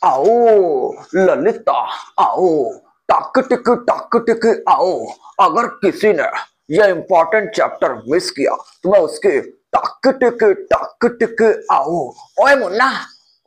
आओ ललिता, आओ टक टिक आओ। अगर किसी ने ये इंपॉर्टेंट चैप्टर मिस किया तो मैं उसके टक टिक आओ। ओए मुन्ना,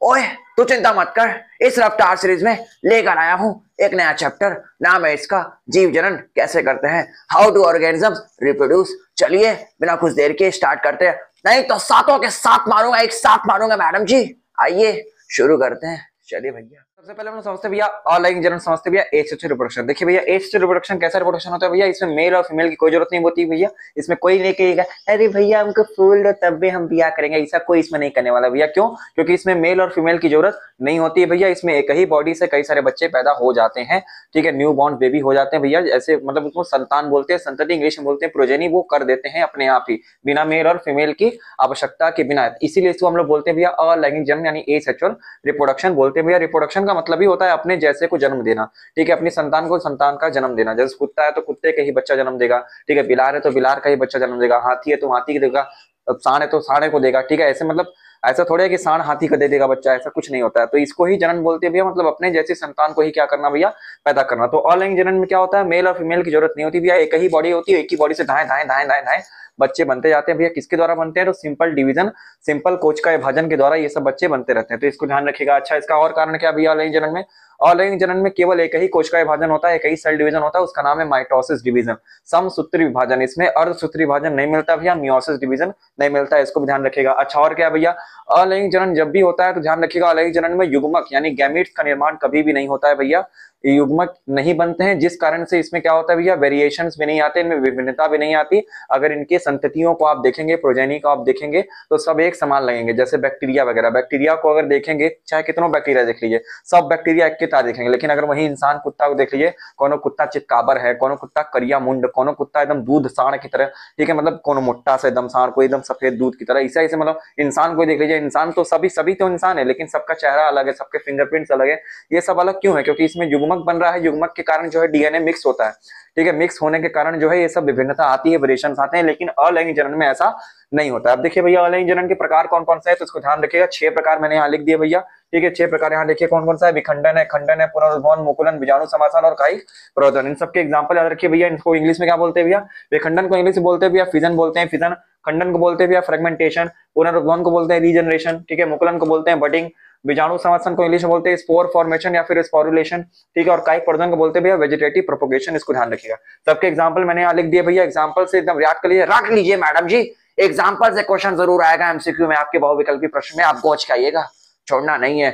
ओए तू चिंता मत कर, इस रफ्तार सीरीज में लेकर आया हूं एक नया चैप्टर। नाम है इसका जीव जनन कैसे करते हैं, हाउ टू ऑर्गेनिजम्स रिप्रोड्यूस। चलिए बिना कुछ देर के स्टार्ट करते हैं, नहीं तो सातों के साथ मारूंगा, एक साथ मारूंगा मैडम जी। आइए शुरू करते हैं। चलिए भैया, सबसे पहले हम लोग समझते हैं भैया ऑनलाइन जनरल, समझते हैं भैया एसेक्सुअल रिप्रोडक्शन। देखिए भैया एसेक्सुअल रिप्रोडक्शन कैसा रिप्रोडक्शन होता है भैया, इसमें मेल और फीमेल की कोई जरूरत नहीं होती भैया। इसमें कोई नहीं कहेगा अरे भैया हमको फूल दो तब भी हम बियाह करेंगे, ऐसा कोई इसमें नहीं करने वाला भैया। क्यों? क्योंकि इसमें मेल और फीमेल की जरूरत नहीं होती है भैया। इसमें एक ही बॉडी से कई सारे बच्चे पैदा हो जाते हैं, ठीक है, न्यू बॉर्न बेबी हो जाते हैं भैया। ऐसे मतलब उसको संतान बोलते हैं, संतति इंग्लिश में बोलते हैं, प्रोजेनी वो कर देते हैं अपने आप ही, बिना मेल और फीमेल की आवश्यकता के बिना। इसीलिए इसको हम लोग बोलते हैं भैया अलैंगिक जन्म यानी एसेक्सुअल रिप्रोडक्शन बोलते हैं भैया। रिप्रोडक्शन का मतलब ही होता है अपने जैसे को जन्म देना, ठीक है, अपनी संतान को संतान का जन्म देना। जैसे कुत्ता है तो कुत्ते का ही बच्चा जन्म देगा, ठीक है, बिलार है तो बिलार का ही बच्चा जन्म देगा, हाथी है तो हाथी को देगा, सांड है तो सांड को देगा, ठीक है। ऐसे मतलब ऐसा थोड़ा है कि सांड हाथी का दे देगा बच्चा, ऐसा कुछ नहीं होता है। तो इसको ही जनन बोलते हैं भैया, मतलब अपने जैसी संतान को ही क्या करना भैया, पैदा करना। तो अलैंगिक जनन में क्या होता है, मेल और फीमेल की जरूरत नहीं होती भैया, एक ही बॉडी होती है, एक ही बॉडी से धाए धाए धाए धाए धाए बच्चे बनते जाते हैं भैया। किसके द्वारा बनते हैं? तो सिंपल डिवीजन, सिंपल कोशिका विभाजन के द्वारा ये सब बच्चे बनते रहते हैं। तो इसको ध्यान रखिएगा। अच्छा, इसका और कारण क्या भैया अलैंगिक जनन में? अलैंगिक जनन में केवल एक ही कोशिका विभाजन होता है, एक ही सेल डिवीजन होता है, उसका नाम है माइटोसिस डिवीजन, समसूत्री विभाजन। इसमें अर्धसूत्री विभाजन नहीं मिलता भैया, मियोसिस डिवीजन नहीं मिलता है, इसको भी ध्यान रखिएगा। अच्छा, और क्या भैया, अलैंगिक जनन जब भी होता है तो ध्यान रखिएगा, अलैंगिक जनन में युग्मक यानी गैमीट्स का निर्माण कभी भी नहीं होता है भैया। युग्मक नहीं बनते हैं, जिस कारण से इसमें क्या होता है भैया, वेरिएशंस भी नहीं आते, इनमें विभिन्नता भी नहीं आती। अगर इनके संततियों को आप देखेंगे, प्रोजेनी को आप देखेंगे तो सब एक समान लगेंगे। जैसे बैक्टीरिया वगैरह, बैक्टीरिया को अगर देखेंगे, चाहे कितनों बैक्टीरिया देख लीजिए, सब बैक्टीरिया एक की तरह देखेंगे। लेकिन अगर वही इंसान कुत्ता को देख लीजिए, कोनो कुत्ता चितकाबर है, कोनो कुत्ता करिया मुंड, कोनो कुत्ता एकदम दूध साढ़ की तरह, ठीक है, मतलब कोनो मुट्टा से एकदम साढ़ को एकदम सफेद दूध की तरह, ऐसे ऐसे मतलब इंसान को देख लीजिए। इंसान तो सभी सभी तो इंसान है, लेकिन सबका चेहरा अलग है, सबके फिंगरप्रिंट्स अलग है। ये सब अलग क्यों है? क्योंकि इसमें युग्मक बन रहा है, युग्मक के कारण जो है डीएनए मिक्स होता है, ठीक है, मिक्स होने के कारण जो है ये सब विभिन्नता आती है, वेरिएशंस आते हैं। लेकिन अलैंगिक जनन में ऐसा नहीं होता है। अब देखिए भैया अलैंगिक जनन के प्रकार कौन कौन से है, तो इसको ध्यान रखिएगा। 6 प्रकार मैंने यहाँ लिख दिए भैया, ठीक है, 6 प्रकार यहाँ देखिए कौन कौन सा है। विखंडन है, खंडन है, पुनरुद्भवन, मुकुलन, बीजाणु समासन और कायिक प्रवर्धन। इन सबके एग्जांपल याद रखिए भैया। इनको इंग्लिश में क्या बोलते हैं भैया? विखंडन को इंग्लिश में बोलते हैं भैया फिजन बोलते हैं, फिजन। खंडन को बोलते हैं भैया फ्रेगमेंटेशन। पुनरुद्भवन को बोलते हैं रीजनरेशन, ठीक है। मुकुलन को बोलते हैं बडिंग। बीजाणु समासन को इंग्लिश में बोलते हैं स्पोर फॉर्मेशन या फिर स्पोरुलेशन, ठीक है। और कायिक प्रवर्धन को बोलते हैं भैया वेजिटेटिव प्रोपोगेशन। इसको ध्यान रखिएगा। सबके एग्जांपल मैंने यहाँ लिख दिए भैया, एग्जांपल से एकदम याद कर लीजिए, रख लीजिए मैडम जी। एग्जांपल से क्वेश्चन जरूर आएगा एमसीक्यू में, आपके बहुविकल्पी प्रश्न में, आप गोच के आइएगा, छोड़ना नहीं है।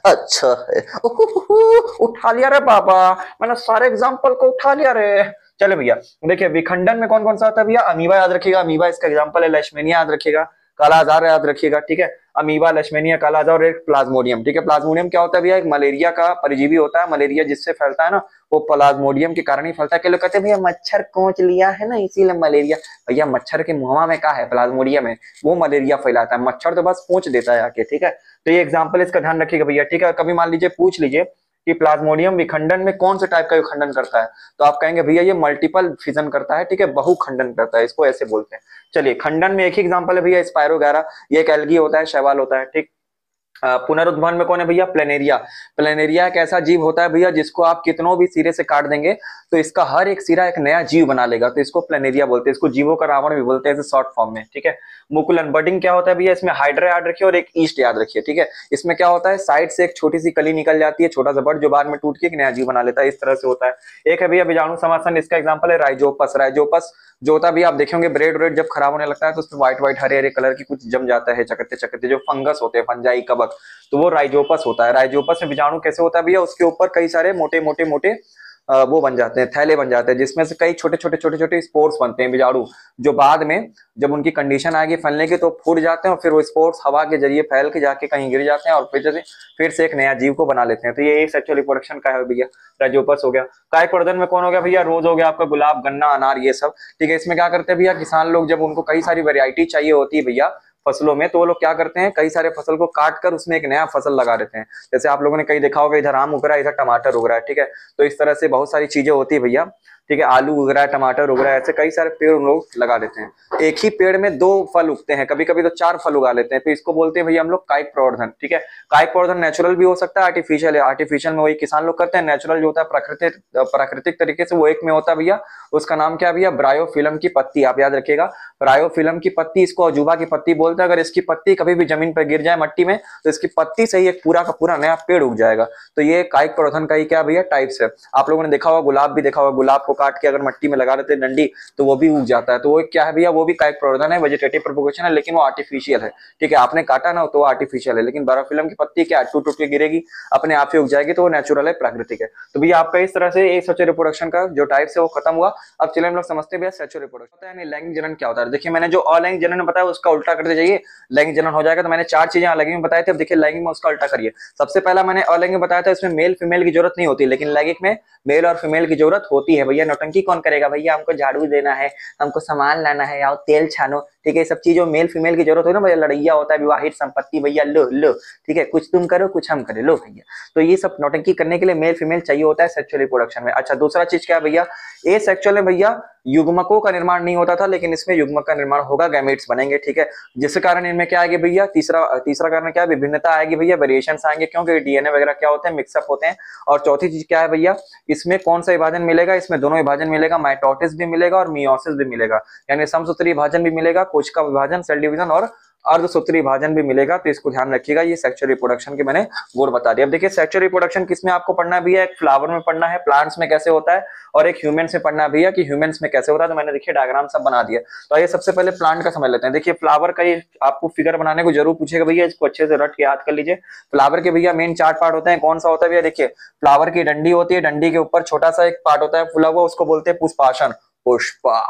अच्छा है, उठा लिया रे बाबा, मैंने सारे एग्जांपल को उठा लिया रे। चलो भैया देखिए, विखंडन में कौन कौन सा होता है भैया? अमीबा याद रखिएगा, अमीबा इसका एग्जांपल है। लेशमेनिया याद रखिएगा, कालाजार याद रखिएगा, ठीक है। अमीबा, लेशमेनिया, कालाजार और एक प्लाज्मोडियम, ठीक है। प्लाज्मोडियम क्या होता है भैया? एक मलेरिया का परिजीवी होता है। मलेरिया जिससे फैलता है ना, वो प्लाज्मोडियम के कारण ही फैलता है। के लोग कहते हैं भैया मच्छर कोंच लिया है ना इसीलिए मलेरिया। भैया मच्छर के मुंह में क्या है? प्लाज्मोडियम है, वो मलेरिया फैलाता है। मच्छर तो बस पूंछ देता है आके, ठीक है। तो ये एग्जाम्पल इसका ध्यान रखिएगा भैया, ठीक है। कभी मान लीजिए पूछ लीजिए कि प्लाज्मोडियम विखंडन में कौन से टाइप का विखंडन करता है, तो आप कहेंगे भैया ये मल्टीपल फिजन करता है, ठीक है, बहुखंडन करता है, इसको ऐसे बोलते हैं। चलिए, खंडन में एक ही एग्जांपल है भैया स्पायरोगैरा, ये एक एल्गी होता है, शैवाल होता है, ठीक। पुनरुद्भवन में कौन है भैया? प्लेनेरिया। प्लेनेरिया एक ऐसा जीव होता है भैया जिसको आप कितनों भी सिरे से काट देंगे तो इसका हर एक सिरा एक नया जीव बना लेगा, तो इसको प्लेनेरिया बोलते हैं। इसको जीवों का रावण भी बोलते हैं शॉर्ट फॉर्म में, ठीक है। मुकुलन, बडिंग क्या होता है भैया? इसमें हाइड्रा याद रखिए और एक ईस्ट याद रखिए, ठीक है। इसमें क्या होता है, साइड से एक छोटी सी कली निकल जाती है, छोटा सा बड, जो बाद में टूट के एक नया जीव बना लेता है, इस तरह से होता है। एक है भैया बीजाणु समासन, इसका एग्जाम्पल है राइजोपस। राइजोपस जो होता है भैया, आप देखेंगे ब्रेड व्रेड जब खराब होने लगता है तो उसमें white white Hare Hare colour की कुछ जम जाता है, चकत्ते चकत्ते जो फंगस होते हैं, फंजाई कवक, तो वो राइजोपस होता है। राइजोपस में बीजाणु कैसे होता है भैया? उसके ऊपर कई सारे मोटे मोटे मोटे वो बन जाते हैं, थैले बन जाते हैं, जिसमें से कई छोटे छोटे छोटे छोटे स्पोर्स बनते हैं बीजाणु, जो बाद में जब उनकी कंडीशन आएगी फैलने की तो फूट जाते हैं और फिर वो स्पोर्स हवा के जरिए फैल के जाके कहीं गिर जाते हैं और फिर से एक नया जीव को बना लेते हैं। तो ये सेक्सुअल रिप्रोडक्शन का है भैया, राइजोपस हो गया। कायिक प्रवर्धन में कौन हो गया भैया? रोज हो गया आपका, गुलाब, गन्ना, अनार, ये सब, ठीक है। इसमें क्या करते हैं भैया किसान लोग, जब उनको कई सारी वेरायटी चाहिए होती है भैया फसलों में, तो वो लोग क्या करते हैं, कई सारे फसल को काट कर उसमें एक नया फसल लगा देते हैं। जैसे आप लोगों ने कई देखा होगा, इधर आम उग रहा है, इधर टमाटर उग रहा है, ठीक है। तो इस तरह से बहुत सारी चीजें होती है भैया, ठीक है, आलू उग रहा है, टमाटर उग रहा है, ऐसे कई सारे पेड़ हम लोग लगा देते हैं। एक ही पेड़ में 2 फल उगते हैं, कभी कभी तो 4 फल उगा लेते हैं, तो इसको बोलते हैं भैया हम लोग कायिक प्रवर्धन। ठीक है, कायिक प्रवर्धन नेचुरल भी हो सकता है, आर्टिफिशियल है। आर्टिफिशियल में वही किसान लोग करते हैं, नेचुरल जो होता है प्राकृतिक तरीके से वो एक में होता है भैया, उसका नाम क्या है भैया, ब्रायोफिलम की पत्ती। आप याद रखिएगा, ब्रायोफिलम की पत्ती, इसको अजूबा की पत्ती बोलते हैं। अगर इसकी पत्ती कभी भी जमीन पर गिर जाए मट्टी में, तो इसकी पत्ती से ही एक पूरा का पूरा नया पेड़ उग जाएगा। तो ये कायिक प्रवर्धन का ही क्या भैया टाइप्स है। आप लोगों ने देखा होगा, गुलाब भी देखा होगा, गुलाब को काट के अगर मट्टी में लगा देते हैं डंडी, तो वो भी उग जाता है। तो वो क्या है भैया, वो भी कायिक प्रवर्धन है, वेजिटेटिव प्रोपगेशन है, लेकिन वो आर्टिफिशियल है। ठीक है, आपने काटा ना तो वो आर्टिफिशियल है, लेकिन ब्रायोफिलम की पत्ती क्या टूट टूट के गिरेगी, अपने आप ही उग जाएगी, तो वो नेचुरल है, प्राकृतिक है। तो भैया आपका इस तरह से सेक्सुअल रिप्रोडक्शन का जो टाइप्स है वो खत्म हुआ। अब चलिए हम लोग समझते हैं भैया सेक्सुअल रिप्रोडक्शन होता है, यानी लैंगिक जनन क्या होता है। देखिए, मैंने जो अलैंगिक जनन बताया उसका उल्टा करते जाइए, लैंगिक जनन हो जाएगा। तो मैंने 4 चीजें अलैंगिक में बताई थी, अब देखिए लैंगिक में उसका उल्टा करिए। सबसे पहला मैंने अलैंगिक बताया था, इसमें मेल फीमेल की जरूरत नहीं होती, लेकिन लैंगिक में मेल और फीमेल की जरूरत होती है। भैया नौटंकी कौन करेगा, भैया हमको झाड़ू देना है, हमको सामान लाना है, आओ तेल छानो। ठीक है, सब चीजों मेल फीमेल की जरूरत हो ना भैया, लड़ैया होता है, विवाहित संपत्ति भैया लो लो। ठीक है, कुछ तुम करो कुछ हम करें, लो भैया। तो ये सब नौटंकी करने के लिए मेल फीमेल चाहिए होता है सेक्सुअल रिप्रोडक्शन में। अच्छा, दूसरा चीज क्या है भैया, ए सेक्सुअल में भैया युग्मकों का निर्माण नहीं होता था, लेकिन इसमें युग्मक का निर्माण होगा, गैमेट्स बनेंगे। ठीक है, जिस कारण इनमें क्या आएगी भैया, तीसरा कारण क्या है, विभिन्नता आएगी भैया, वेरिएशंस आएंगे, क्योंकि डीएनए वगैरह क्या होते हैं, मिक्सअप होते हैं। और चौथी चीज क्या है भैया, इसमें कौन सा विभाजन मिलेगा, इसमें दोनों विभाजन मिलेगा, माइटोसिस भी मिलेगा और मियोसिस भी मिलेगा, यानी समसूत्री विभाजन भी मिलेगा, कोशिका विभाजन, सेल डिवीजन और अर्धसूत्री विभाजन भी मिलेगा। तो इसको ध्यान रखिएगा, ये सेक्सुअल रिप्रोडक्शन के मैंने गुण बता दिया। अब देखिए सेक्सुअल रिप्रोडक्शन किसमें आपको पढ़ना भी है, एक फ्लावर में पढ़ना है, प्लांट्स में कैसे होता है, और एक ह्यूमन से पढ़ना भी है कि ह्यूमंस में कैसे होता है। तो मैंने देखिए डायग्राम सब बना दिया। तो आइए सबसे पहले प्लांट का समझ लेते हैं। देखिए फ्लावर का ये आपको फिगर बनाने को जरूर पूछेगा भैया, इसको अच्छे से रट के याद कर लीजिए। फ्लावर के भैया मेन 4 पार्ट होते हैं, कौन सा होता है भैया, देखिए फ्लावर की डंडी होती है, डंडी के ऊपर छोटा सा एक पार्ट होता है फूला हुआ, उसको बोलते हैं पुष्पासन। पुष्पा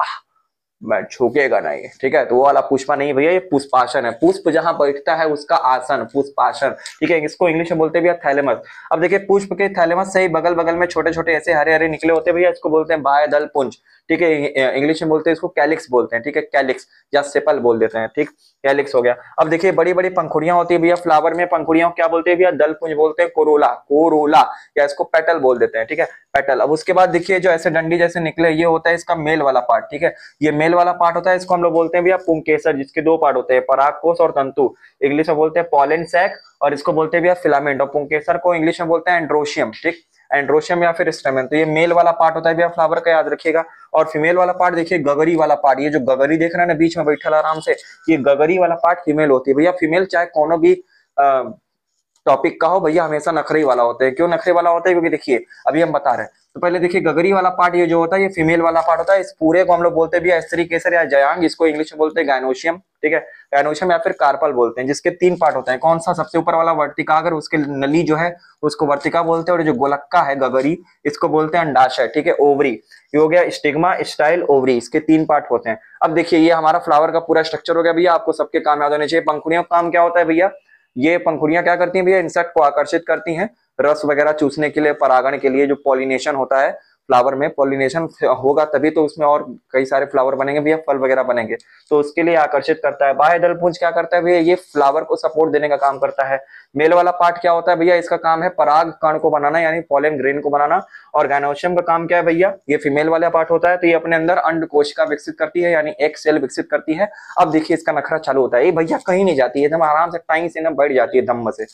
मैं झुकेगा नहीं, ठीक है, तो वो वाला पुष्पा नहीं भैया, ये पुष्पासन है। पुष्प जहां बैठता है उसका आसन पुष्पासन। ठीक है, इसको इंग्लिश में बोलते हैं भैया थैलेमस। अब देखिए पुष्प के थैलेमस से ही बगल बगल में छोटे छोटे ऐसे हरे हरे निकले होते हैं भैया, इसको बोलते हैं बाह्यदल पुंज। ठीक है, इंग्लिश में बोलते हैं इसको कैलिक्स बोलते हैं। ठीक है, कैलिक्स या सेपल बोल देते हैं। ठीक, कैलिक्स हो गया। अब देखिए बड़ी बड़ी पंखुड़ियां होती है भैया फ्लावर में, पंखुड़ियों क्या बोलते हैं भैया, दल पुंज बोलते हैं, कोरोला कोरोला, या इसको पेटल बोल देते हैं। ठीक है, पेटल। अब उसके बाद देखिए जो ऐसे डंडी जैसे निकले, ये होता है इसका मेल वाला पार्ट। ठीक है, ये मेल वाला पार्ट होता है, इसको हम लोग बोलते हैं भैया पुंकेसर, जिसके 2 पार्ट होते हैं, परागकोश और तंतु। इंग्लिश में बोलते हैं पॉलन सैक, और इसको बोलते हैं भैया फिलामेंट, और पुंकेसर को इंग्लिश में बोलते हैं एंड्रोशियम। ठीक, एंड्रोशियम या फिर स्टेमेन। तो ये मेल वाला पार्ट होता है भैया फ्लावर का, याद रखिएगा। और फीमेल वाला पार्ट देखिए गगरी वाला पार्ट, ये जो गगरी देख रहे हैं ना बीच में बैठल आराम से, ये गगरी वाला पार्ट फीमेल होती है भैया। फीमेल चाहे कोनो भी टॉपिक का हो भैया, हमेशा नखरे वाला होता है। क्यों नखरे वाला होता है, क्योंकि देखिए अभी हम बता रहे हैं। तो पहले देखिए गगरी वाला पार्ट ये जो होता है ये फीमेल वाला पार्ट होता है। इस पूरे को हम लोग बोलते हैं भैया स्त्री केसर या जयांग, इसको इंग्लिश में बोलते हैं गायनोशियम। ठीक है, गायनोशियम या फिर कार्पल बोलते हैं, जिसके 3 पार्ट होते हैं। कौन सा, सबसे ऊपर वाला वर्तिका, अगर उसके नली जो है उसको वर्तिका बोलते हैं, और जो गोलक्का है गगरी, इसको बोलते हैं अंडाशय। ठीक है, ओवरी, ये हो गया स्टिग्मा, स्टाइल, ओवरी, इसके 3 पार्ट होते हैं। अब देखिए ये हमारा फ्लावर का पूरा स्ट्रक्चर हो गया भैया, आपको सबके काम याद होने चाहिए। पंखुड़ियों का काम क्या होता है भैया, ये पंखुड़ियां क्या करती हैं भैया, इंसेक्ट को आकर्षित करती हैं रस वगैरह चूसने के लिए, परागण के लिए। जो पॉलिनेशन होता है फ्लावर में, पॉलिनेशन होगा तभी तो उसमें और कई सारे फ्लावर बनेंगे भैया, फल वगैरह बनेंगे, तो उसके लिए आकर्षित करता है। बाह्यदल पुंज क्या करता है भैया, ये फ्लावर को सपोर्ट देने का काम करता है। मेल वाला पार्ट क्या होता है भैया, इसका काम है पराग कण को बनाना, यानी पॉलन ग्रेन को बनाना। और गायनोशियम का काम क्या है भैया, ये फीमेल वाला पार्ट होता है, तो ये अपने अंदर अंड कोशिका विकसित करती है, यानी एक सेल विकसित करती है। अब देखिए इसका नखरा चालू होता है, ये भैया कहीं नहीं जाती है, एकदम आराम से टाइम से एकदम बैठ जाती है दम से।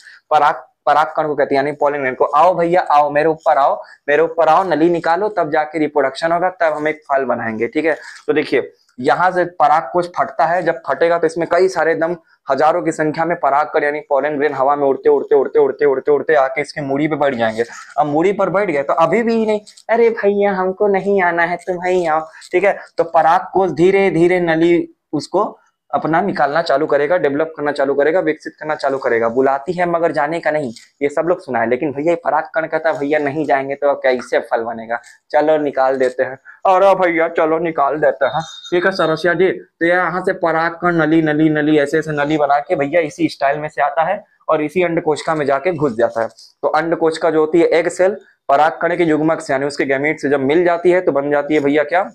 पराग कण को कहती है, यानी पॉलन ग्रेन को। आओ भैया आओ, मेरे ऊपर आओ, मेरे ऊपर आओ, नली निकालो, तब जाके रिप्रोडक्शन होगा, तब हम एक फल बनाएंगे। ठीक है, तो देखिए यहां से पराग कोश फटता है, जब फटेगा तो इसमें कई सारे एकदम हजारों की संख्या में पराग कण यानी पॉलन ग्रेन हवा में उड़ते उड़ते उड़ते उड़ते उड़ते उड़ते आके इसके मूड़ी पे बैठ जाएंगे। अब मूड़ी पर बैठ गए तो अभी भी नहीं, अरे भैया हमको नहीं आना है, तुम ही आओ। ठीक है, तो पराग कोश धीरे धीरे नली उसको अपना निकालना चालू करेगा, डेवलप करना चालू करेगा, विकसित करना चालू करेगा। बुलाती है मगर जाने का नहीं, ये सब लोग सुना है। लेकिन भैया पराग कण कहता है भैया नहीं जाएंगे तो कैसे फल बनेगा, चलो निकाल देते हैं। अरे भैया चलो निकाल देते हैं। ठीक है सरसिया जी, तो यहाँ से पराग कण नली नली नली ऐसे ऐसे नली बना के भैया इसी स्टाइल में से आता है और इसी अंड कोशिका में जाके घुस जाता है। तो अंड कोशिका जो होती है एग सेल पराग कण के युग्मक से यानी उसके गैमीट से जब मिल जाती है तो बन जाती है भैया क्या,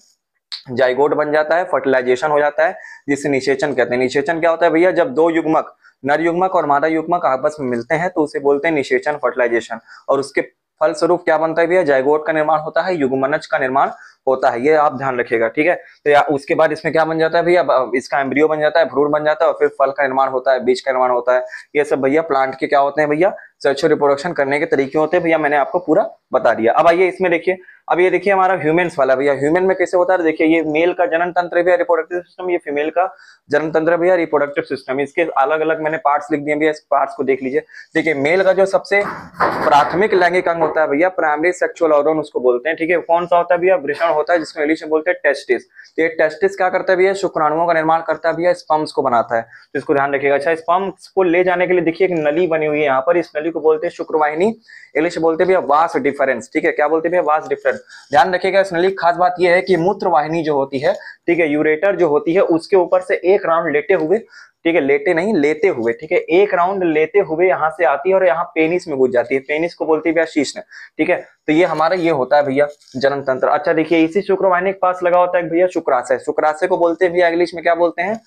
जाइगोट बन जाता है, फर्टिलाइजेशन हो जाता है, जिसे निषेचन कहते हैं। निषेचन क्या होता है भैया, जब 2 युग्मक, नर युग्मक और मादा युग्मक आपस में मिलते हैं तो उसे बोलते हैं निषेचन, फर्टिलाइजेशन। और उसके फलस्वरूप क्या बनता है भैया, जाइगोट का निर्माण होता है, युग्मनज का निर्माण होता है, ये आप ध्यान रखिएगा, ठीक है। तो उसके बाद इसमें क्या बन जाता है भैया, इसका एम्ब्रियो बन जाता है, भ्रूण बन जाता है, और फिर फल का निर्माण होता है, बीज का निर्माण होता है। ये सब भैया प्लांट के क्या होते हैं भैया, सेक्सुअल रिप्रोडक्शन करने के तरीके होते हैं भैया, मैंने आपको पूरा बता दिया। अब आइए इसमें देखिए, अब ये देखिए हमारा ह्यूमंस वाला भैया, ह्यूमन में कैसे होता है, देखिए ये मेल का जनन तंत्र भैया रिप्रोडक्टिव सिस्टम, ये फीमेल का जनन तंत्र भैया रिप्रोडक्टिव सिस्टम। इसके अलग अलग मैंने पार्ट्स लिख दिए भैया, इस पार्ट्स को देख लीजिए। देखिए मेल का जो सबसे प्राथमिक लैंगिक अंग होता है भैया, प्राइमरी सेक्सुअल ऑर्गन उसको बोलते हैं, ठीक है। कौन सा होता है भैया, वृषण होता है, जिसको इंग्लिश में बोलते हैं टेस्टिस। तो ये टेस्टिस क्या करता है भैया, शुक्राणुओं का निर्माण करता है भैया, स्पर्म्स को बनाता है, तो इसको ध्यान रखिएगा। अच्छा, स्पर्म्स को ले जाने के लिए देखिए एक नली बनी हुई है यहाँ पर, इस नली को बोलते हैं शुक्रवाहिनी, इंग्लिश में बोलते हैं भैया वास डिफरेंस, ठीक है। क्या बोलते हैं भैया, वास डिफरेंस। ध्यान रखिएगा इस नली की खास बात यह है कि मूत्र वाहिनी जो होती है, ठीक है, यूरेटर जो होती है, उसके ऊपर से एक राउंड लेटे हुए, ठीक है, लेटे नहीं लेते हुए, ठीक है, एक राउंड लेते हुए यहाँ से आती है और यहाँ पेनिस में घुस जाती है, पेनिस को बोलती है भैया शीश्न, ठीक है। तो ये हमारा ये होता है भैया जनन तंत्र। अच्छा देखिए, इसी शुक्रवाहिनी के पास लगा होता है भैया शुक्राशय, शुक्राशय को बोलते हैं भैया इंग्लिश में क्या बोलते हैं,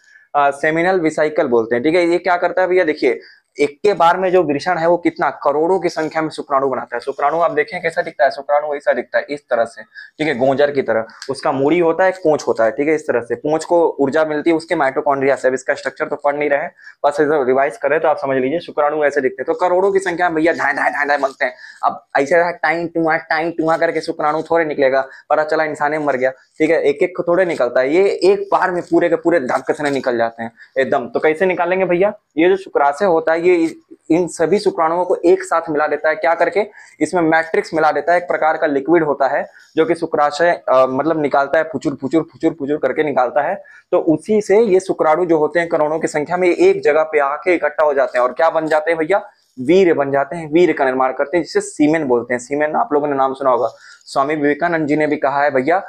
सेमिनल विसाइकल बोलते हैं, ठीक है। ये क्या करता है भैया, देखिए एक के बार में जो वृषण है वो कितना करोड़ों की संख्या में शुक्राणु बनाता है। शुक्राणु आप देखें कैसा दिखता है, शुक्राणु ऐसा दिखता है इस तरह से, ठीक है, गोंजर की तरह। उसका मूड़ी होता है, पूंछ होता है, ठीक है, इस तरह से पूंछ को ऊर्जा मिलती है उसके माइटोकॉन्ड्रिया से। अब इसका स्ट्रक्चर तो पढ़ नहीं रहे, बस रिवाइज करें तो आप समझ लीजिए। शुक्राणु ऐसे दिखते हैं, तो करोड़ों की संख्या में भैया ढाई ढाई ढाई ढाई बनते हैं। अब ऐसे टाइम टुआ करके शुक्राणु थोड़े निकलेगा, पता चला इंसान मर गया, ठीक है, एक एक को थोड़े निकलता है, ये एक बार में पूरे के पूरे धक्के से निकल जाते हैं एकदम। तो कैसे निकालेंगे भैया, ये जो शुक्राशय होता है ये इन सभी शुक्राणुओं को एक साथ मिला देता है, क्या करके, इसमें मैट्रिक्स मिला देता है, एक प्रकार का लिक्विड होता है जो कि शुक्राशय मतलब निकालता है, फुचुर फुचुर फुचुर फुचुर करके निकालता है। तो उसी से ये शुक्राणु जो होते हैं करोड़ों की संख्या में एक जगह पे आके इकट्ठा हो जाते हैं और क्या बन जाते हैं भैया, वीर बन जाते हैं, वीर का निर्माण करते हैं, जिसे सीमेन बोलते हैं। सीमेन आप लोगों ने नाम सुना होगा, स्वामी विवेकानंद जी ने भी कहा है भैया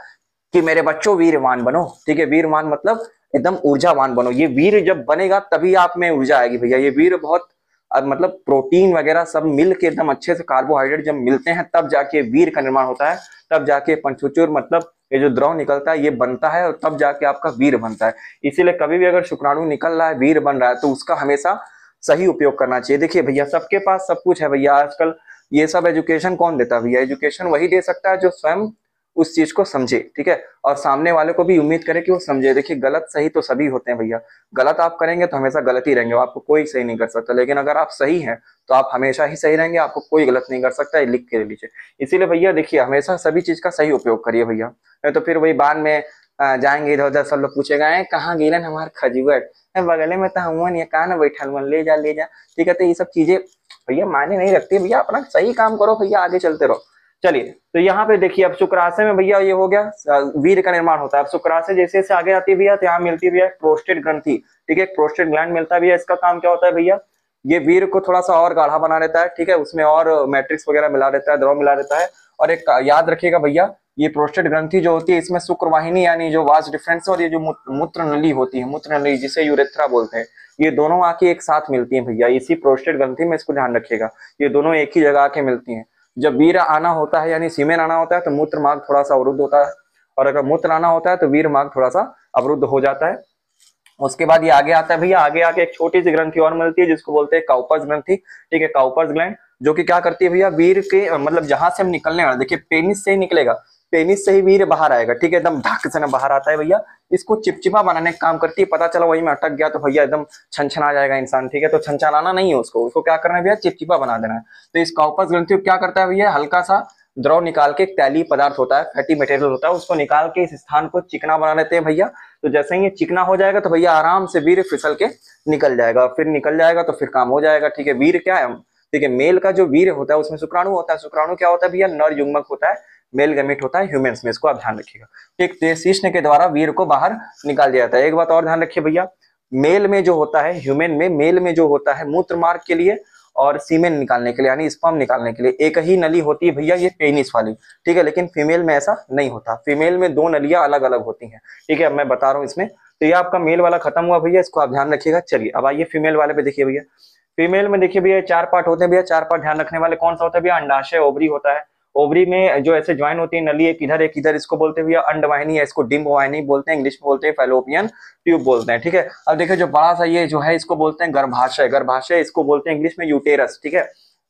कि मेरे बच्चों वीरवान बनो, ठीक है, वीरवान मतलब एकदम ऊर्जावान बनो। ये वीर जब बनेगा तभी आप में ऊर्जा आएगी भैया। ये वीर बहुत मतलब प्रोटीन वगैरह सब मिल के एकदम अच्छे से कार्बोहाइड्रेट जब मिलते हैं तब जाके वीर का निर्माण होता है, तब जाके पंचुचुर मतलब ये जो द्रव निकलता है ये बनता है और तब जाके आपका वीर बनता है। इसीलिए कभी भी अगर शुक्राणु निकल रहा है, वीर बन रहा है, तो उसका हमेशा सही उपयोग करना चाहिए। देखिए भैया सबके पास सब कुछ है भैया, आजकल ये सब एजुकेशन कौन देता है भैया, एजुकेशन वही दे सकता है जो स्वयं उस चीज को समझे, ठीक है, और सामने वाले को भी उम्मीद करे कि वो समझे। देखिए गलत सही तो सभी होते हैं भैया, गलत आप करेंगे तो हमेशा गलत ही रहेंगे, आपको कोई सही नहीं कर सकता, लेकिन अगर आप सही हैं तो आप हमेशा ही सही रहेंगे, आपको कोई गलत नहीं कर सकता, ये लिख के लीजिए। इसीलिए भैया देखिए हमेशा सभी चीज का सही उपयोग करिए भैया, नहीं तो फिर वही बाद में जाएंगे इधर उधर, सब लोग पूछेगा कहाँ गिरन हमारे खजूर बगले में तो हम ये कहा ना बैठा ले जा ले जा, ठीक है। तो ये सब चीजें भैया मायने नहीं रखती भैया, अपना सही काम करो भैया, आगे चलते रहो। चलिए तो यहाँ पे देखिए अब शुक्राशय में भैया ये हो गया वीर का निर्माण होता है। अब शुक्राशय जैसे जैसे आगे आती है भैया तो यहाँ मिलती है भैया प्रोस्टेट ग्रंथि, ठीक है, प्रोस्टेट ग्लैंड मिलता है भैया। इसका काम क्या होता है भैया, ये वीर को थोड़ा सा और गाढ़ा बना देता है, ठीक है, उसमें और मैट्रिक्स वगैरह मिला देता है, द्रव मिला देता है। और एक याद रखिएगा भैया, ये प्रोस्टेट ग्रंथि जो होती है इसमें शुक्रवाहिनी यानी जो वास डिफरेंस और ये जो मूत्र नली होती है, मूत्र नली जिसे यूरेथ्रा बोलते हैं, ये दोनों आके एक साथ मिलती हैं भैया इसी प्रोस्टेट ग्रंथि में, इसको ध्यान रखिएगा, ये दोनों एक ही जगह आके मिलती हैं। जब वीर आना होता है यानी सीमेन आना होता है तो मूत्र मार्ग थोड़ा सा अवरुद्ध होता है, और अगर मूत्र आना होता है तो वीर मार्ग थोड़ा सा अवरुद्ध हो जाता है। उसके बाद ये आगे आता है भैया, आगे आके एक छोटी सी ग्रंथि और मिलती है जिसको बोलते हैं काउपर्स ग्रंथि, ठीक है, काउपर्स ग्लैंड, जो कि क्या करती है भैया, वीर के मतलब जहां से हम निकलने वाले, देखिए पेनिस से ही निकलेगा, पेनिस से ही वीर बाहर आएगा, ठीक है, एकदम ढक से ना बाहर आता है भैया, इसको चिपचिपा बनाने का काम करती है। पता चला वही में अटक गया तो भैया एकदम छनछना जाएगा इंसान, ठीक है, तो छनछनाना नहीं है उसको, उसको क्या करना है भैया, चिपचिपा बना देना है। तो इस काउपर्स ग्रंथि को क्या करता है भैया, हल्का सा द्रव निकाल के, एक तैलीय पदार्थ होता है, फैटी मटेरियल होता है, उसको निकाल के इस स्थान को चिकना बना लेते हैं भैया। तो जैसे ही ये चिकना हो जाएगा तो भैया आराम से वीर फिसल के निकल जाएगा, फिर निकल जाएगा तो फिर काम हो जाएगा, ठीक है। वीर क्या है, ठीक है, मेल का जो वीर होता है उसमें शुक्राणु होता है, शुक्राणु क्या होता है भैया, नर युग्मक होता है, मेल गैमेट होता है ह्यूमंस में, इसको आप ध्यान रखिएगा, ठीक। तो शीश्न के द्वारा वीर को बाहर निकाल दिया जाता है। एक बात और ध्यान रखिए भैया, मेल में जो होता है, ह्यूमन में मेल में जो होता है मूत्र मार्ग के लिए और सीमेन निकालने के लिए यानी स्पर्म निकालने के लिए एक ही नली होती है भैया, ये पेनिस वाली, ठीक है, लेकिन फीमेल में ऐसा नहीं होता, फीमेल में दो नलियां अलग अलग होती हैं, ठीक है, अब मैं बता रहा हूँ इसमें। तो ये आपका मेल वाला खत्म हुआ भैया, इसको आप ध्यान रखिएगा। चलिए अब आइए फीमेल वाले पे देखिए भैया, फीमेल में देखिए भैया चार पार्ट होते हैं भैया, चार पार्ट ध्यान रखने वाले। कौन सा होता है भैया, अंडाशय, ओवरी होता है, ओवरी में जो ऐसे ज्वाइन होती है नली, एक इधर, इसको बोलते हैं भैया अंडवाहिनी है, इसको डिम्ब वाहिनी बोलते हैं, इंग्लिश में बोलते हैं फैलोपियन ट्यूब बोलते हैं, ठीक है। अब देखिए जो बड़ा सा ये जो है इसको बोलते हैं गर्भाशय, गर्भाशय इसको बोलते हैं इंग्लिश में यूटेरस, ठीक है।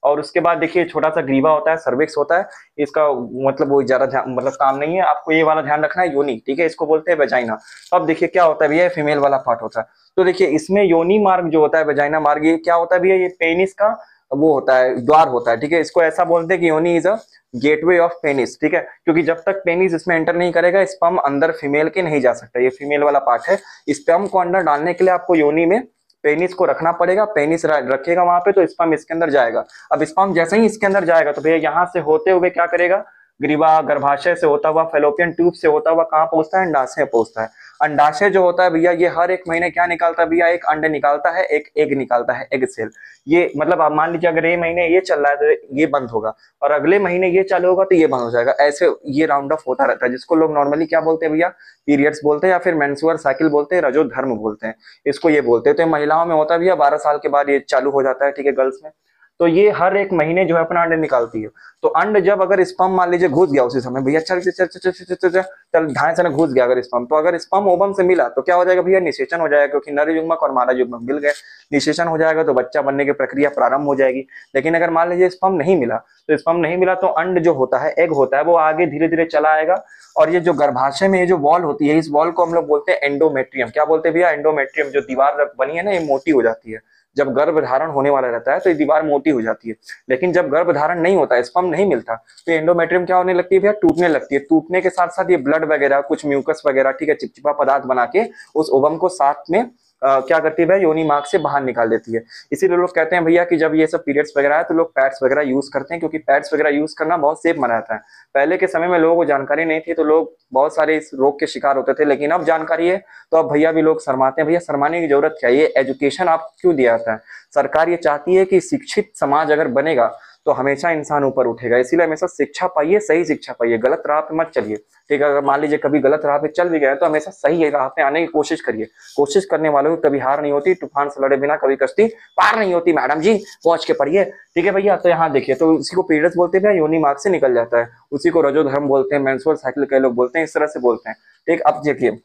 और उसके बाद देखिए छोटा सा ग्रीवा होता है, सर्विक्स होता है, इसका मतलब वो ज्यादा मतलब काम नहीं है, आपको ये वाला ध्यान रखना है, योनि, ठीक है, इसको बोलते हैं वेजाइना। तो अब देखिए क्या होता है भैया, फीमेल वाला पार्ट होता है। तो देखिए इसमें योनि मार्ग जो होता है, वेजाइना मार्ग, ये क्या होता है भैया, ये पेनिस का वो होता है, द्वार होता है, ठीक है। इसको ऐसा बोलते हैं कि योनि is a gateway of penis, ठीक है, क्योंकि जब तक पेनिस इसमें एंटर नहीं करेगा, स्पर्म अंदर फीमेल के नहीं जा सकता, ये फीमेल वाला पार्ट है। स्पर्म को अंदर डालने के लिए आपको योनि में पेनिस को रखना पड़ेगा, पेनिस रखेगा वहां पे तो स्पर्म इसके अंदर जाएगा। अब स्पर्म जैसे ही इसके अंदर जाएगा तो भैया यहाँ से होते हुए क्या करेगा, ग्रीवा गर्भाशय से होता हुआ, फेलोपियन ट्यूब से होता हुआ कहाँ पहुंचता है, अंडाशय पहुंचता है। अंडाशय जो होता है भैया, ये हर एक महीने क्या निकालता है भैया, एक अंडे निकालता है, एक एग निकालता है, एग सेल। ये मतलब आप मान लीजिए अगर ये महीने ये चल रहा है तो ये बंद होगा, और अगले महीने ये चालू होगा तो ये बंद हो जाएगा, ऐसे ये राउंड ऑफ होता रहता है, जिसको लोग नॉर्मली क्या बोलते हैं भैया, पीरियड्स बोलते हैं, या फिर मेंस्ट्रुअल साइकिल बोलते हैं, रजोधर्म बोलते हैं, इसको ये बोलते हैं। तो महिलाओं में होता है भैया 12 साल के बाद ये चालू हो जाता है, ठीक है, गर्ल्स में। तो ये हर एक महीने जो है अपना अंडे निकालती है। तो अंड जब अगर स्पर्म मान लीजिए घुस गया उसी समय, भैया चल चल चल चल चल चल ढाई से घुस गया अगर स्पर्म, तो अगर स्पर्म ओवम से मिला तो क्या हो जाएगा भैया, निषेचन हो जाएगा, क्योंकि नर युग्मक और मादा युग्मक मिल गए, निषेचन हो जाएगा तो बच्चा बनने की प्रक्रिया प्रारंभ हो जाएगी। लेकिन अगर मान लीजिए स्पर्म नहीं मिला, तो स्पर्म नहीं मिला तो अंड जो होता है, एग होता है, वो आगे धीरे धीरे चला आएगा, और ये जो गर्भाशय में ये जो वॉल होती है, इस वॉल को हम लोग बोलते हैं एंडोमेट्रियम। क्या बोलते हैं भैया, एंडोमेट्रियम। जो दीवार बनी है ना, ये मोटी हो जाती है, जब गर्भ धारण होने वाला रहता है तो ये दीवार मोटी हो जाती है। लेकिन जब गर्भ धारण नहीं होता, स्पर्म नहीं मिलता, तो एंडोमेट्रियम क्या होने लगती है भैया, टूटने लगती है। टूटने के साथ साथ ये ब्लड वगैरह, कुछ म्यूकस वगैरह, ठीक है, चिपचिपा पदार्थ बना के उस ओवम को साथ में क्या करती है भैया, योनि मार्ग से बाहर निकाल देती है। इसीलिए लोग कहते हैं भैया कि जब ये सब पीरियड्स वगैरह है तो लोग पैड्स वगैरह यूज करते हैं, क्योंकि पैड्स वगैरह यूज करना बहुत सेफ माना जाता है। पहले के समय में लोगों को जानकारी नहीं थी तो लोग बहुत सारे इस रोग के शिकार होते थे, लेकिन अब जानकारी है तो अब भैया भी लोग शर्माते हैं। भैया शर्माने की जरूरत क्या है, ये एजुकेशन आप क्यों दिया जाता है, सरकार ये चाहती है कि शिक्षित समाज अगर बनेगा तो हमेशा इंसान ऊपर उठेगा, इसीलिए हमेशा शिक्षा पाइए, सही शिक्षा पाइए, गलत राह पे मत चलिए, ठीक है। अगर मान लीजिए कभी गलत राह पे चल भी गए तो हमेशा सही राह पे आने की कोशिश करिए। कोशिश करने वालों की कभी हार नहीं होती, तूफान से लड़े बिना कभी कश्ती पार नहीं होती, मैडम जी पहुंच के पढ़िए, ठीक है भैया। तो यहाँ देखिए, तो उसी को पीरियड्स बोलते हैं भैया, योनि मार्ग से निकल जाता है, उसी को रजोधर्म बोलते हैं, मेंस्ट्रुअल साइकिल कई लोग बोलते हैं, इस तरह से बोलते हैं, ठीक। अब देखिए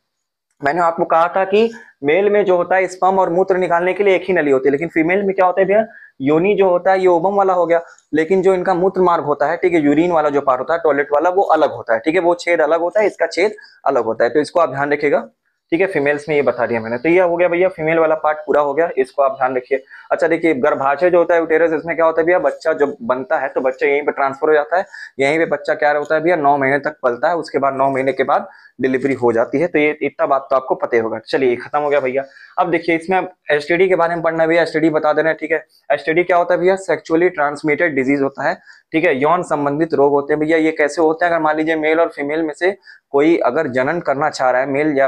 मैंने आपको कहा था कि मेल में जो होता है स्पर्म और मूत्र निकालने के लिए एक ही नली होती है, लेकिन फीमेल में क्या होता है भैया, योनि जो होता है ये ओवम वाला हो गया, लेकिन जो इनका मूत्र मार्ग होता है, ठीक है, यूरिन वाला जो पार्ट होता है, टॉयलेट वाला, वो अलग होता है, ठीक है, वो छेद अलग होता है, इसका छेद अलग होता है, तो इसको आप ध्यान रखिएगा, ठीक है। फीमेल्स में ये बता दिया मैंने। तो ये हो गया भैया, फीमेल वाला पार्ट पूरा हो गया, इसको आप ध्यान रखिए। अच्छा देखिए, गर्भाशय जो होता है यूटेरस, इसमें क्या होता है भैया, बच्चा जब बनता है तो बच्चा यहीं पे ट्रांसफर हो जाता है, यहीं पे बच्चा क्या होता है भैया, 9 महीने तक पलता है, उसके बाद 9 महीने के बाद डिलीवरी हो जाती है। तो ये इतना बात तो आपको पता ही होगा। चलिए खत्म हो गया भैया। अब देखिए इसमें एसटीडी के बारे में पढ़ना है भैया, एसटीडी बता दे रहे हैं, ठीक है। एसटीडी क्या होता है भैया, सेक्सुअली ट्रांसमिटेड डिजीज होता है, ठीक है, यौन संबंधित रोग होते हैं भैया। ये कैसे होते हैं, अगर मान लीजिए मेल और फीमेल में से कोई अगर जनन करना चाह रहा है, मेल या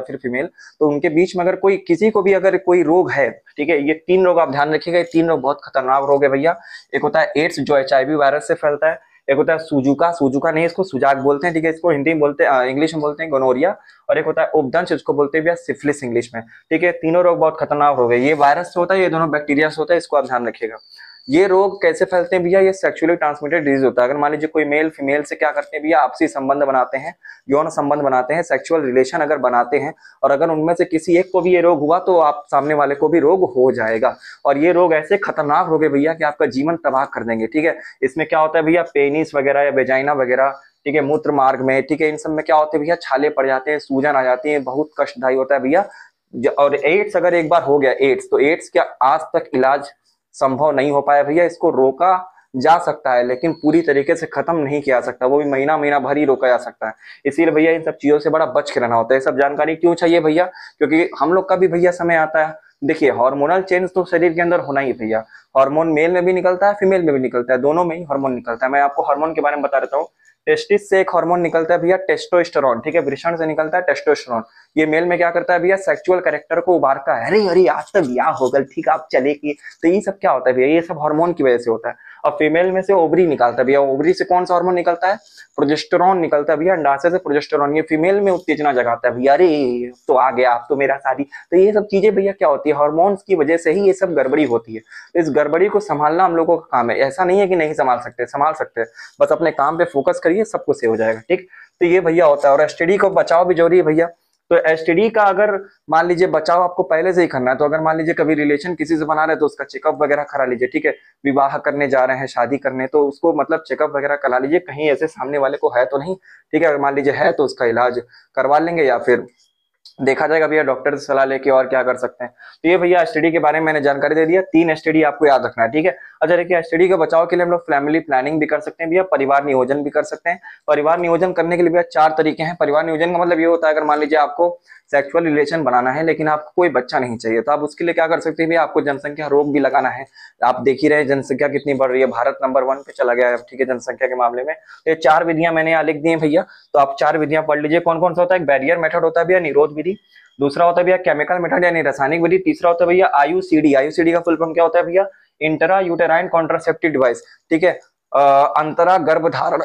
फिर फीमेल, तो उनके बीच में अगर कोई किसी को भी अगर कोई रोग है, ठीक है, ये 3 रोग आप ध्यान रखिएगा, ये 3 रोग बहुत खतरनाक रोग है भैया। एक होता है एड्स जो HIV वायरस से फैलता है, एक होता है सुजुका नहीं, इसको सुजाक बोलते हैं, ठीक है, इसको हिंदी में बोलते हैं, इंग्लिश में बोलते हैं गोनोरिया, और एक होता है उपदंश, इसको बोलते हैं भैया सिफिलिस इंग्लिश में, ठीक है। तीनों रोग बहुत खतरनाक रोग है, ये वायरस से होता है, ये दोनों बैक्टीरिया से होता है, इसको आप ध्यान रखिएगा। ये रोग कैसे फैलते हैं भैया, ये सेक्सुअली ट्रांसमिटेड डिजीज होता है। अगर मान लीजिए कोई मेल फीमेल से क्या करते हैं भैया, आपसी संबंध बनाते हैं, यौन संबंध बनाते हैं, सेक्सुअल रिलेशन अगर बनाते हैं, और अगर उनमें से किसी एक को भी ये रोग हुआ तो आप सामने वाले को भी रोग हो जाएगा। और ये रोग ऐसे खतरनाक रोग है भैया कि आपका जीवन तबाह कर देंगे, ठीक है। इसमें क्या होता है भैया, पेनिस वगैरह या वेजाइना वगैरह, ठीक है, मूत्र मार्ग में, ठीक है, इन सब में क्या होते हैं भैया, छाले पड़ जाते हैं, सूजन आ जाती है, बहुत कष्टदायी होता है भैया। और एड्स अगर एक बार हो गया एड्स, तो एड्स क्या आज तक इलाज संभव नहीं हो पाया भैया। इसको रोका जा सकता है लेकिन पूरी तरीके से खत्म नहीं किया जा सकता, वो भी महीना भर ही रोका जा सकता है। इसीलिए भैया इन सब चीजों से बड़ा बच के रहना होता है। सब जानकारी क्यों चाहिए भैया, क्योंकि हम लोग का भी भैया समय आता है। देखिए हार्मोनल चेंज तो शरीर के अंदर होना ही भैया, हार्मोन मेल में भी निकलता है, फीमेल में भी निकलता है, दोनों में ही हार्मोन निकलता है। मैं आपको हार्मोन के बारे में बता देता हूँ। टेस्टिस से एक हार्मोन निकलता है भैया टेस्टोस्टेरोन, ठीक है, वृषण से निकलता है टेस्टोस्टेरोन। ये मेल में क्या करता है भैया, सेक्सुअल कैरेक्टर को उभारता है, अरे अरे आज तक ब्याह हो गल, ठीक आप चले की। तो ये सब क्या होता है भैया, ये सब हार्मोन की वजह से होता है। और फीमेल में से ओवरी निकलता है भैया, ओवरी से कौन सा हार्मोन निकलता है, प्रोजेस्टेरोन निकलता है भैया, अंडाशय से प्रोजेस्टेरोन। ये फीमेल में उत्तेजना जगाता है भैया, अरे तो आ गया आप तो मेरा शादी। तो ये सब चीजें भैया क्या होती है, हार्मोन्स की वजह से ही ये सब गड़बड़ी होती है। तो इस गड़बड़ी को संभालना हम लोगों का काम है, ऐसा नहीं है कि नहीं संभाल सकते, संभाल सकते हैं, बस अपने काम पे फोकस करिए, सब कुछ सही हो जाएगा, ठीक। तो ये भैया होता है। और एसटीडी को बचाव भी जरूरी है भैया। तो एसटीडी का अगर मान लीजिए बचाव आपको पहले से ही करना है, तो अगर मान लीजिए कभी रिलेशन किसी से बना रहे हैं तो उसका चेकअप वगैरह करा लीजिए, ठीक है। विवाह करने जा रहे हैं, शादी करने, तो उसको मतलब चेकअप वगैरह करा लीजिए, कहीं ऐसे सामने वाले को है तो नहीं, ठीक है। अगर मान लीजिए है तो उसका इलाज करवा लेंगे या फिर देखा जाएगा भैया डॉक्टर से सलाह लेके और क्या कर सकते हैं। तो ये भैया एसटीडी के बारे में मैंने जानकारी दे दिया। 3 एसटीडी आपको याद रखना है, ठीक है। अच्छा देखिए, एसटीडी के बचाव के लिए हम लोग फैमिली प्लानिंग भी कर सकते हैं भैया, परिवार नियोजन भी कर सकते हैं। परिवार नियोजन करने के लिए भैया 4 तरीके हैं। परिवार नियोजन का मतलब ये होता है, अगर मान लीजिए आपको सेक्सुअल रिलेशन बनाना है लेकिन आपको कोई बच्चा नहीं चाहिए, तो आप उसके लिए क्या कर सकते हैं भैया, आपको जनसंख्या रोग भी लगाना है। आप देख ही रहे हैं जनसंख्या कितनी बढ़ रही है, भारत नंबर 1 पे चला गया है, ठीक है, जनसंख्या के मामले में। तो ये 4 विधियां मैंने यहाँ लिख दी हैं भैया, तो आप 4 विधियां पढ़ लीजिए। कौन कौन सा होता है? एक बैरियर मेथड होता है भैया, निरोध विधि। दूसरा होता है भैया केमिकल मेथड यानी रासायनिक विधि। तीसरा होता है भैया आईयूसीडी। आईयूसीडी का फुल फॉर्म क्या होता है भैया? इंट्रा यूटेराइन कॉन्ट्रासेप्टिव डिवाइस, ठीक है। अंतरा गर्भधारण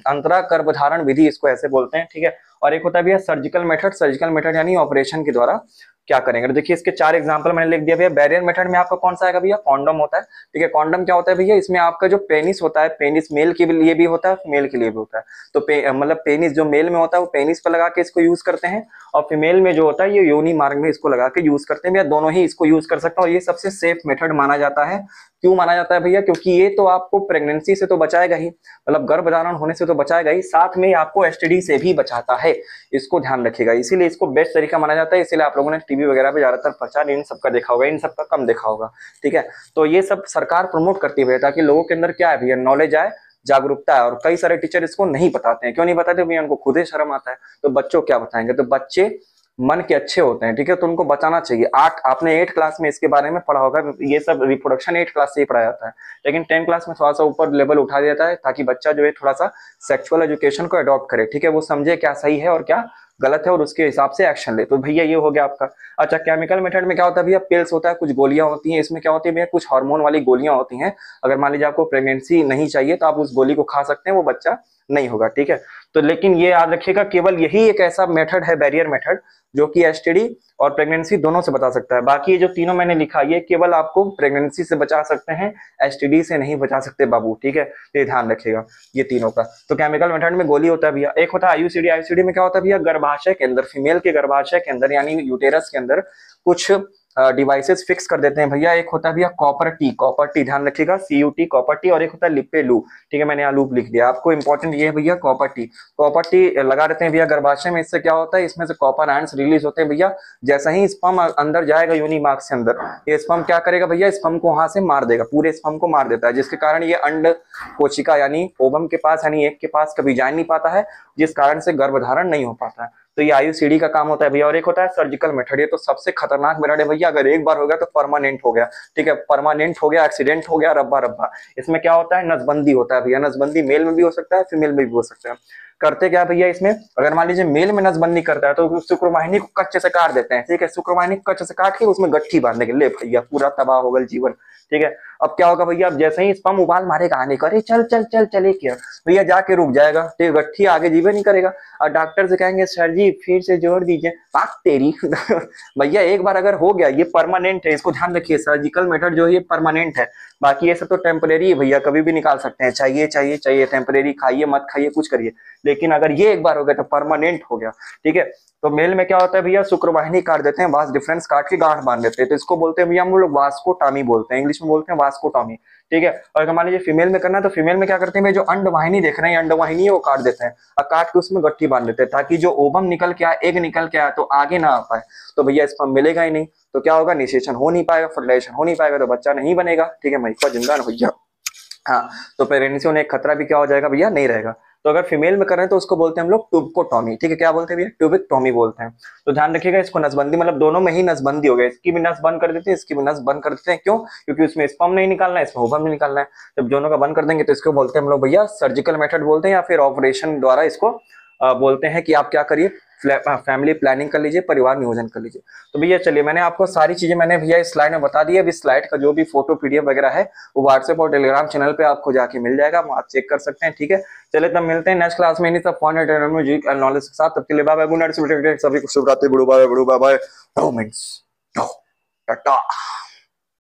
अंतरा गर्भधारण विधि इसको ऐसे बोलते हैं, ठीक है। और एक होता है भैया सर्जिकल मेथड। सर्जिकल मेथड यानी ऑपरेशन के द्वारा क्या करेंगे। तो देखिए इसके 4 एग्जांपल मैंने लिख दिया भैया। बैरियर मेथड में आपका कौन सा आएगा भैया? कॉन्डम होता है, ठीक है। कॉन्डम क्या होता है भैया? इसमें आपका जो पेनिस होता है, पेनिस मेल के लिए भी होता है, फीमेल के लिए भी होता है। तो मतलब पेनिस जो मेल में होता है वो पेनिस पर लगा के इसको यूज करते हैं, और फीमेल में जो होता है ये योनि मार्ग में इसको लगा के यूज करते हैं भैया। दोनों ही इसको यूज कर सकते हैं, और ये सबसे सेफ मेथड माना जाता है। क्यों माना जाता है भैया? क्योंकि ये तो आपको प्रेगनेंसी से तो बचाएगा ही, मतलब गर्भधारण होने से तो बचाएगा ही, साथ में आपको एसटीडी से भी बचाता है। इसको ध्यान रखिएगा, इसीलिए इसको बेस्ट तरीका माना जाता है। इसीलिए आप लोगों ने टीवी वगैरह पे ज्यादातर प्रचार इन सबका देखा होगा, इन सबका कम देखा होगा, ठीक है। तो ये सब सरकार प्रमोट करती है ताकि लोगों के अंदर क्या है भैया, नॉलेज आए, जागरूकता है। और कई सारे टीचर इसको नहीं बताते हैं। क्यों नहीं बताते भैया? उनको खुद ही शर्म आता है, तो बच्चों क्या बताएंगे। तो बच्चे मन के अच्छे होते हैं, ठीक है, तो उनको बचाना चाहिए। आपने 8 क्लास में इसके बारे में पढ़ा होगा, ये सब रिप्रोडक्शन 8 क्लास से ही पढ़ाया जाता है, लेकिन 10 क्लास में थोड़ा सा ऊपर लेवल उठा दिया जाता है ताकि बच्चा जो है थोड़ा सा सेक्सुअल एजुकेशन को अडॉप्ट करे, ठीक है, वो समझे क्या सही है और क्या गलत है और उसके हिसाब से एक्शन ले। तो भैया ये हो गया आपका। अच्छा, केमिकल मेथड में क्या होता है भैया? पिल्स होता है, कुछ गोलियां होती हैं। इसमें क्या होती है भैया? कुछ हार्मोन वाली गोलियां होती हैं। अगर मान लीजिए आपको प्रेगनेंसी नहीं चाहिए तो आप उस गोली को खा सकते हैं, वो बच्चा नहीं होगा, ठीक है। तो लेकिन ये याद रखिएगा, केवल यही एक ऐसा मेथड है, बैरियर मेथड, जो कि एसटीडी और प्रेगनेंसी दोनों से बचा सकता है। बाकी ये जो तीनों मैंने लिखा, ये केवल आपको प्रेगनेंसी से बचा सकते हैं, एसटीडी से नहीं बचा सकते बाबू, ठीक है। ये ध्यान रखिएगा ये तीनों का। तो केमिकल मेथड में गोली होता है भैया। एक होता है आईयूसीडी। आईयूसीडी में क्या होता है भैया? गर्भाशय के अंदर, फीमेल के गर्भाशय के अंदर यानी यूटेरस के अंदर कुछ डिवाइसेस फिक्स कर देते हैं भैया। एक होता है भैया कॉपर टी, कॉपर टी ध्यान रखिएगा, CUT कॉपर टी। और एक होता है लिपे लूप, ठीक है, मैंने यहाँ लूप लिख दिया। आपको इंपॉर्टेंट ये है भैया कॉपर टी। कॉपर टी लगा देते हैं भैया गर्भाशय में। इससे क्या होता है? इसमें से कॉपर आयंस रिलीज होते हैं भैया। जैसा ही स्पर्म अंदर जाएगा योनि मार्ग से अंदर, ये स्पर्म क्या करेगा भैया? स्पर्म को वहां से मार देगा, पूरे स्पर्म को मार देता है, जिसके कारण ये अंड कोशिका यानी ओवम के पास यानी एग के पास कभी जा नहीं पाता है, जिस कारण से गर्भधारण नहीं हो पाता है। तो ये आईयूसीडी का काम होता है भैया। और एक होता है सर्जिकल मेथड। ये तो सबसे खतरनाक मेथड है भैया। अगर एक बार हो गया तो परमानेंट हो गया, ठीक है, परमानेंट हो गया, एक्सीडेंट हो गया, रब्बा रब्बा। इसमें क्या होता है? नसबंदी होता है भैया। नसबंदी मेल में भी हो सकता है, फीमेल में भी हो सकता है। करते क्या भैया इसमें? अगर मान लीजिए मेल में नसबंदी करता है तो शुक्रवाहिनी को कच्चे से काट देते हैं, ठीक है। शुक्रवाहिनी को कच्चे से काट के उसमें गट्ठी बांधने के लिए भैया पूरा तबाह हो गया जीवन, ठीक है। अब क्या होगा भैया? अब जैसे ही स्पर्म उबाल मारेगा आने का, अरे चल चल चल चले क्या भैया, जाके रुक जाएगा, ठीक है, गट्ठी आगे जीवे नहीं करेगा। और डॉक्टर से कहेंगे सर जी फिर से जोड़ दीजिए, पाक तेरी भैया एक बार अगर हो गया ये परमानेंट है, इसको ध्यान रखिए। सर्जिकल मेथड जो है ये परमानेंट है, बाकी ये सब तो टेम्परेरी है भैया, कभी भी निकाल सकते हैं, चाहिए चाहिए चाहिए, टेम्परेरी खाइए मत खाइए कुछ करिए, लेकिन अगर ये एक बार हो गया तो परमानेंट हो गया, ठीक है। तो मेल में क्या होता है भैया? शुक्रवाहिनी काट देते हैं, वास डिफरेंस काट के गांठ बांध देते हैं, तो इसको बोलते हैं भैया हम लोग वास्कोटॉमी बोलते हैं, इंग्लिश में बोलते हैं वास्कोटॉमी, ठीक है। और अगर मान लीजिए फीमेल में करना है तो फीमेल में क्या करते हैं? जो अंडवाहिनी देख रहे हैं, अंडवाहिनी है वो काट देते हैं और काट के उसमें गट्ठी बांध देते हैं, ताकि जो ओवम निकल के आए, एग निकल के आए तो आगे ना आ पाए, तो भैया स्पर्म मिलेगा ही नहीं, तो क्या होगा? निषेचन हो नहीं पाएगा, फर्टिलाइजेशन हो नहीं पाएगा, तो बच्चा नहीं बनेगा, ठीक है, महिका जिंदा न भैया। हाँ, तो प्रेगनेंसी होने का खतरा भी क्या हो जाएगा भैया? नहीं रहेगा। तो अगर फीमेल में कर रहे हैं तो उसको बोलते हैं हम लोग ट्यूबकोटॉमी, ठीक है। क्या बोलते हैं भैया? ट्यूबिकटॉमी बोलते हैं। तो ध्यान रखिएगा, इसको नसबंदी मतलब दोनों में ही नसबंदी हो गई, इसकी भी नस बंद कर देते हैं, इसकी भी नस बंद कर देते हैं। क्यों? क्योंकि उसमें स्पर्म नहीं निकालना है, इसमें ओवम नहीं निकालना है। जब दोनों का बंद कर देंगे तो इसको बोलते हैं हम लोग भैया सर्जिकल मेथड बोलते हैं, या फिर ऑपरेशन द्वारा इसको बोलते हैं कि आप क्या करिए, फैमिली प्लानिंग कर लीजिए, परिवार नियोजन कर लीजिए। तो भैया चलिए, मैंने आपको सारी चीजें मैंने भैया इस स्लाइड में बता दी है। अब इस स्लाइड का जो भी फोटो PDF वगैरह है वो व्हाट्सएप और टेलीग्राम चैनल पे आपको जाके मिल जाएगा, आप चेक कर सकते हैं, ठीक है। चलिए तब मिलते हैं नेक्स्ट क्लास में इन्हीं सब फन म्यूजिक एंड नॉलेज के साथ। तब के लिए बाय बाय, गुड नाइट, सभी को शुभ रात्रि, गुड बाय, टाटा।